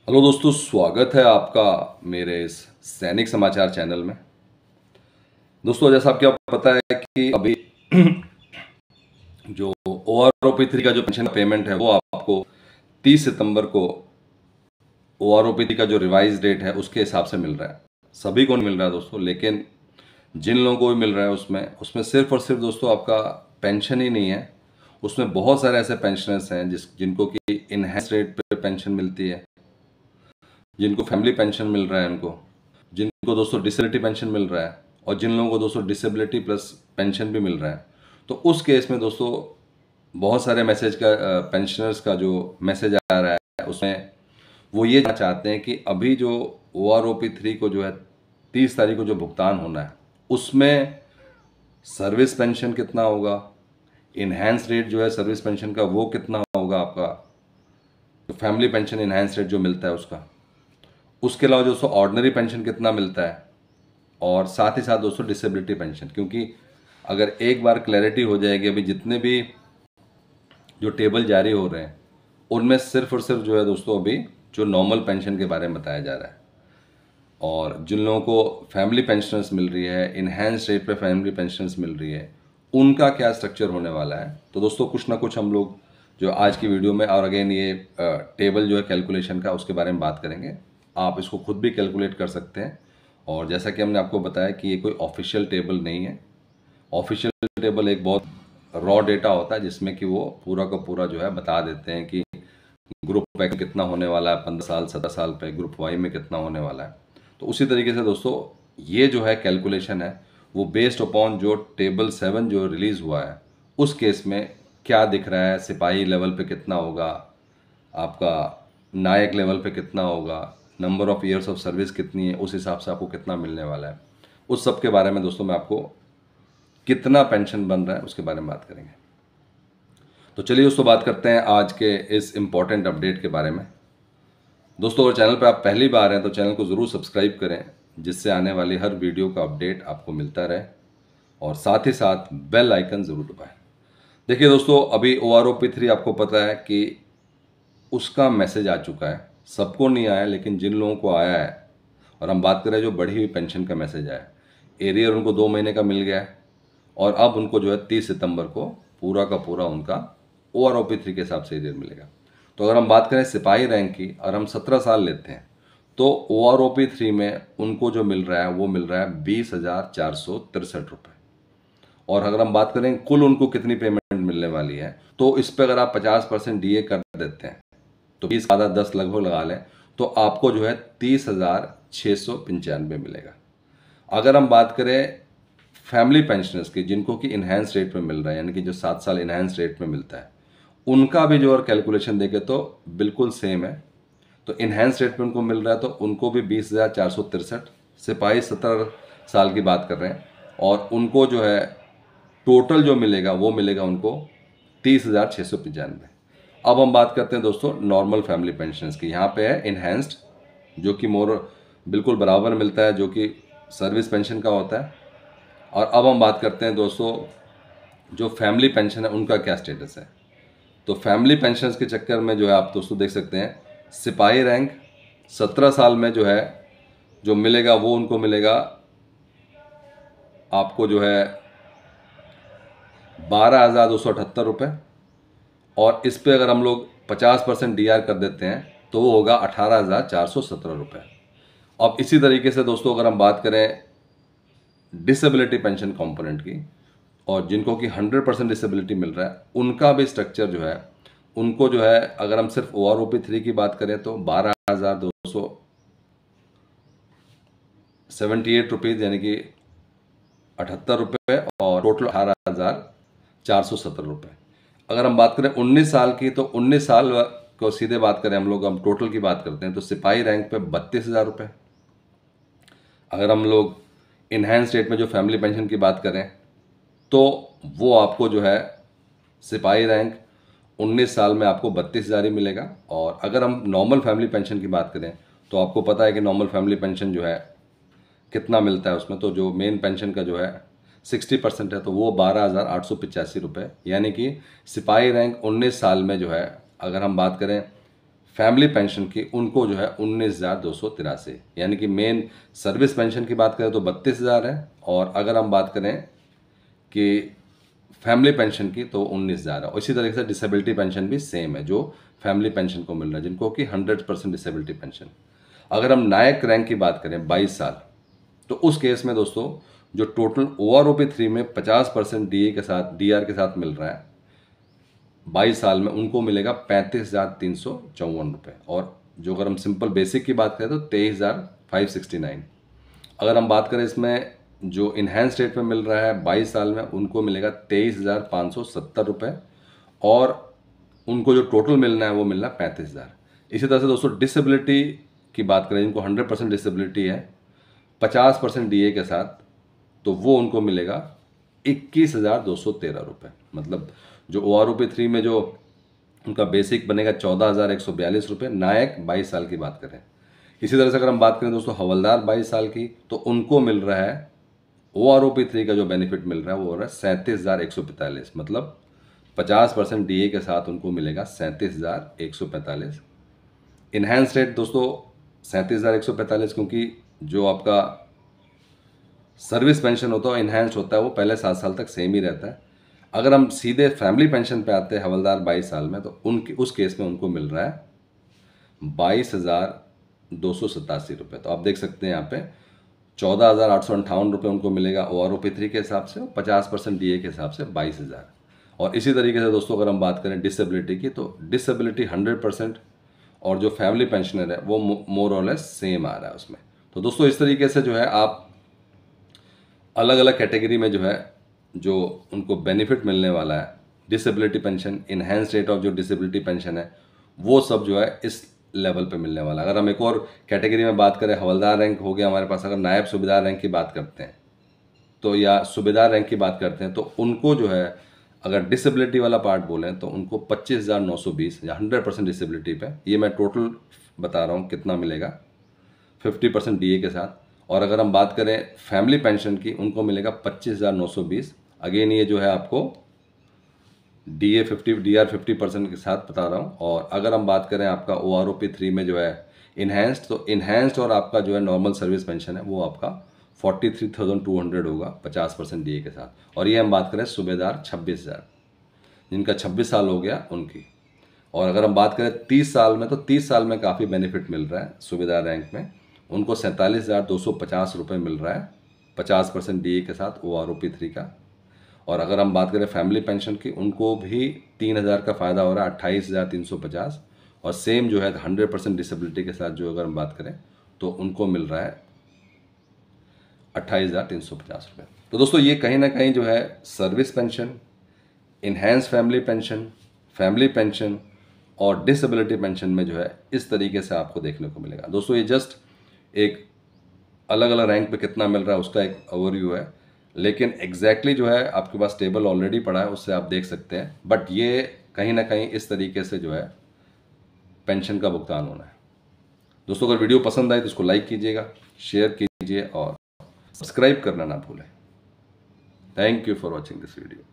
Hello दोस्तों, स्वागत है आपका मेरे इस सैनिक समाचार चैनल में। दोस्तों, जैसा आपको पता है कि अभी जो OROP3 का जो पेंशन पेमेंट है वो आपको 30 सितंबर को OROP3 का जो रिवाइज डेट है उसके हिसाब से मिल रहा है। सभी को नहीं मिल रहा है दोस्तों, लेकिन जिन लोगों को भी मिल रहा है उसमें सिर्फ और सिर्फ दोस्तों आपका पेंशन ही नहीं है, उसमें बहुत सारे ऐसे पेंशनर्स हैं जिनको कि इनहेंस रेट पे पेंशन मिलती है, जिनको फैमिली पेंशन मिल रहा है, जिनको दोस्तों डिसेबिलिटी पेंशन मिल रहा है, और जिन लोगों को दोस्तों डिसेबिलिटी प्लस पेंशन भी मिल रहा है। तो उस केस में दोस्तों बहुत सारे मैसेज का पेंशनर्स का जो मैसेज आ रहा है उसमें वो ये जानना चाहते हैं कि अभी जो OROP3 को जो है 30 तारीख को जो भुगतान होना है उसमें सर्विस पेंशन कितना होगा, इन्हेंस रेट जो है सर्विस पेंशन का वो कितना होगा, आपका फैमिली पेंशन इन्हेंस रेट जो मिलता है उसके अलावा दोस्तों ऑर्डिनरी पेंशन कितना मिलता है, और साथ ही साथ दोस्तों डिसेबिलिटी पेंशन। क्योंकि अगर एक बार क्लैरिटी हो जाएगी, अभी जितने भी जो टेबल जारी हो रहे हैं उनमें सिर्फ और सिर्फ जो है दोस्तों अभी जो नॉर्मल पेंशन के बारे में बताया जा रहा है, और जिन लोगों को फैमिली पेंशनर्स मिल रही है, इन्हेंस रेट पे फैमिली पेंशनर्स मिल रही है, उनका क्या स्ट्रक्चर होने वाला है। तो दोस्तों कुछ ना कुछ हम लोग जो आज की वीडियो में और अगेन ये टेबल जो है कैलकुलेशन का उसके बारे में बात करेंगे। आप इसको खुद भी कैलकुलेट कर सकते हैं, और जैसा कि हमने आपको बताया कि ये कोई ऑफिशियल टेबल नहीं है। ऑफिशियल टेबल एक बहुत रॉ डेटा होता है जिसमें कि वो पूरा का पूरा जो है बता देते हैं कि ग्रुप पे कितना होने वाला है, 15 साल 17 साल पे ग्रुप वाई में कितना होने वाला है। तो उसी तरीके से दोस्तों ये जो है कैलकुलेशन है वो बेस्ड अपॉन जो टेबल 7 जो रिलीज़ हुआ है उस केस में क्या दिख रहा है, सिपाही लेवल पे कितना होगा, आपका नायक लेवल पे कितना होगा, number of years of service कितनी है, उस हिसाब से आपको कितना मिलने वाला है, उस सब के बारे में दोस्तों मैं आपको कितना पेंशन बन रहा है उसके बारे में बात करेंगे। तो चलिए दोस्तों बात करते हैं आज के इस इम्पॉर्टेंट अपडेट के बारे में। दोस्तों अगर चैनल पर आप पहली बार हैं तो चैनल को ज़रूर सब्सक्राइब करें, जिससे आने वाली हर वीडियो का अपडेट आपको मिलता रहे, और साथ ही साथ बेल आइकन ज़रूर दबाएं। देखिए दोस्तों, अभी OROP3 आपको पता है कि उसका मैसेज आ चुका है। सबको नहीं आया, लेकिन जिन लोगों को आया है, और हम बात करें जो बढ़ी हुई पेंशन का मैसेज आया, एरियर उनको 2 महीने का मिल गया है, और अब उनको जो है 30 सितंबर को पूरा का पूरा उनका OROP3 के हिसाब से एरियर मिलेगा। तो अगर हम बात करें सिपाही रैंक की और हम 17 साल लेते हैं तो OROP3 में उनको जो मिल रहा है वो मिल रहा है 20,463 रुपये। और अगर हम बात करें कुल उनको कितनी पेमेंट मिलने वाली है, तो इस पर अगर आप 50% DA कर देते हैं तो 20 आधा 10 लगभग लगा लें, तो आपको जो है 30,695 मिलेगा। अगर हम बात करें फैमिली पेंशनर्स की, जिनको कि इन्हेंस रेट में मिल रहा है, यानी कि जो 7 साल इन्हेंस रेट में मिलता है, उनका भी जो और कैलकुलेशन देखें तो बिल्कुल सेम है। तो इन्हेंस रेट में उनको मिल रहा है तो उनको भी 20,463, सिपाही 17 साल की बात कर रहे हैं, और उनको जो है टोटल जो मिलेगा वो मिलेगा उनको 30,695। अब हम बात करते हैं दोस्तों नॉर्मल फैमिली पेंशनर्स की। यहाँ पे है इन्हेंस्ड, जो कि मोर बिल्कुल बराबर मिलता है जो कि सर्विस पेंशन का होता है। और अब हम बात करते हैं दोस्तों जो फैमिली पेंशन है उनका क्या स्टेटस है। तो फैमिली पेंशन्स के चक्कर में जो है आप दोस्तों देख सकते हैं, सिपाही रैंक 17 साल में जो है जो मिलेगा वो उनको मिलेगा आपको जो है 12,278 रुपये, और इस पे अगर हम लोग 50% DR कर देते हैं तो वो होगा 18,417 रुपये। अब इसी तरीके से दोस्तों अगर हम बात करें डिसेबिलिटी पेंशन कंपोनेंट की, और जिनको कि 100% डिसेबिलिटी मिल रहा है, उनका भी स्ट्रक्चर जो है उनको जो है अगर हम सिर्फ OROP3 की बात करें तो 12,278 रुपीज़, यानी कि 78 रुपये, और टोटल 18,417 रुपये। अगर हम बात करें 19 साल की, तो 19 साल को सीधे बात करें हम लोग, हम टोटल की बात करते हैं तो सिपाही रैंक पे 32,000 रुपये। अगर हम लोग इन्हेंस रेट में जो फैमिली पेंशन की बात करें तो वो आपको जो है सिपाही रैंक 19 साल में आपको 32,000 ही मिलेगा। और अगर हम नॉर्मल फैमिली पेंशन की बात करें तो आपको पता है कि नॉर्मल फैमिली पेंशन जो है कितना मिलता है उसमें, तो जो मेन पेंशन का जो है 60% है तो वो 12,885 रुपये, यानी कि सिपाही रैंक 19 साल में जो है अगर हम बात करें फैमिली पेंशन की उनको जो है 19,283, यानी कि मेन सर्विस पेंशन की बात करें तो 32,000 है, और अगर हम बात करें कि फैमिली पेंशन की तो 19,000 है। और इसी तरीके से डिसेबिलिटी पेंशन भी सेम है जो फैमिली पेंशन को मिल रहा है, जिनको कि 100% डिसेबिलिटी पेंशन। अगर हम नायक रैंक की बात करें 22 साल, तो उस केस में दोस्तों जो टोटल OROP 3 में 50% DA के साथ DR के साथ मिल रहा है 22 साल में, उनको मिलेगा 35,354 रुपये। और जो अगर हम सिंपल बेसिक की बात करें तो 23,569। अगर हम बात करें इसमें जो इन्हेंस रेट में मिल रहा है 22 साल में, उनको मिलेगा 23,570 रुपये, और उनको जो टोटल मिलना है वो मिलना 35,000। इसी तरह से दोस्तों डिसेबिलिटी की बात करें, जिनको 100% डिसेबिलिटी है 50% DA के साथ, तो वो उनको मिलेगा 21,213 रुपये। मतलब जो OROP 3 में जो उनका बेसिक बनेगा 14,142 रुपये, नायक 22 साल की बात करें। इसी तरह से अगर हम बात करें दोस्तों हवलदार 22 साल की, तो उनको मिल रहा है OROP 3 का जो बेनिफिट मिल रहा है वो हो रहा है 37,145। मतलब 50% DA के साथ उनको मिलेगा 37,145। इन्हेंस रेट दोस्तों 37,145, क्योंकि जो आपका सर्विस पेंशन होता है इन्हेंस होता है वो पहले 7 साल तक सेम ही रहता है। अगर हम सीधे फैमिली पेंशन पे आते हैं हवलदार 22 साल में, तो उनकी उस केस में उनको मिल रहा है 22,287 रुपये। तो आप देख सकते हैं यहाँ पे 14,858 रुपये उनको मिलेगा OROP 3 के हिसाब से, और 50% DA के हिसाब से 22,000। और इसी तरीके से दोस्तों अगर हम बात करें डिसेबिलिटी की, तो डिसेबिलिटी 100% और जो फैमिली पेंशनर है वो मोर और लेस सेम आ रहा है उसमें। तो दोस्तों इस तरीके से जो है आप अलग अलग कैटेगरी में जो है जो उनको बेनिफिट मिलने वाला है, disability pension, enhance rate of जो डिसेबिलिटी पेंशन है, वो सब जो है इस लेवल पे मिलने वाला है। अगर हम एक और कैटेगरी में बात करें, हवलदार रैंक हो गया हमारे पास, अगर नायब सूबेदार रैंक की बात करते हैं तो, या सूबेदार रैंक की बात करते हैं, तो उनको जो है अगर डिसेबिलिटी वाला पार्ट बोलें तो उनको 25,920 या 100% डिसेबिलिटी पे, ये मैं टोटल बता रहा हूँ कितना मिलेगा 50% DA के साथ। और अगर हम बात करें फैमिली पेंशन की, उनको मिलेगा 25,920। अगेन ये जो है आपको DR 50% के साथ बता रहा हूँ। और अगर हम बात करें आपका OROP 3 में जो है इन्हेंस्ड, तो इन्हेंस्ड और आपका जो है नॉर्मल सर्विस पेंशन है वो आपका 43,200 होगा 50% DA के साथ। और ये हम बात करें सूबेदार 26,000, जिनका 26 साल हो गया उनकी। और अगर हम बात करें 30 साल में, तो 30 साल में काफ़ी बेनिफिट मिल रहा है सूबेदार रैंक में, उनको 47,250 रुपये मिल रहा है 50% DA के साथ OROP 3 का। और अगर हम बात करें फैमिली पेंशन की, उनको भी 3,000 का फ़ायदा हो रहा है 28,350, और सेम जो है 100% डिसेबिलिटी के साथ जो अगर हम बात करें तो उनको मिल रहा है 28,350 रुपये। तो दोस्तों ये कहीं ना कहीं जो है service pension, enhance family pension और डिसेबिलिटी पेंशन में जो है इस तरीके से आपको देखने को मिलेगा। दोस्तों ये जस्ट एक अलग अलग रैंक पे कितना मिल रहा है उसका एक ओवरव्यू है, लेकिन एग्जैक्टली जो है आपके पास टेबल ऑलरेडी पड़ा है, उससे आप देख सकते हैं। बट ये कहीं ना कहीं इस तरीके से जो है पेंशन का भुगतान होना है। दोस्तों अगर वीडियो पसंद आए तो इसको लाइक कीजिएगा, शेयर कीजिए और सब्सक्राइब करना ना भूलें। Thank you for watching this video.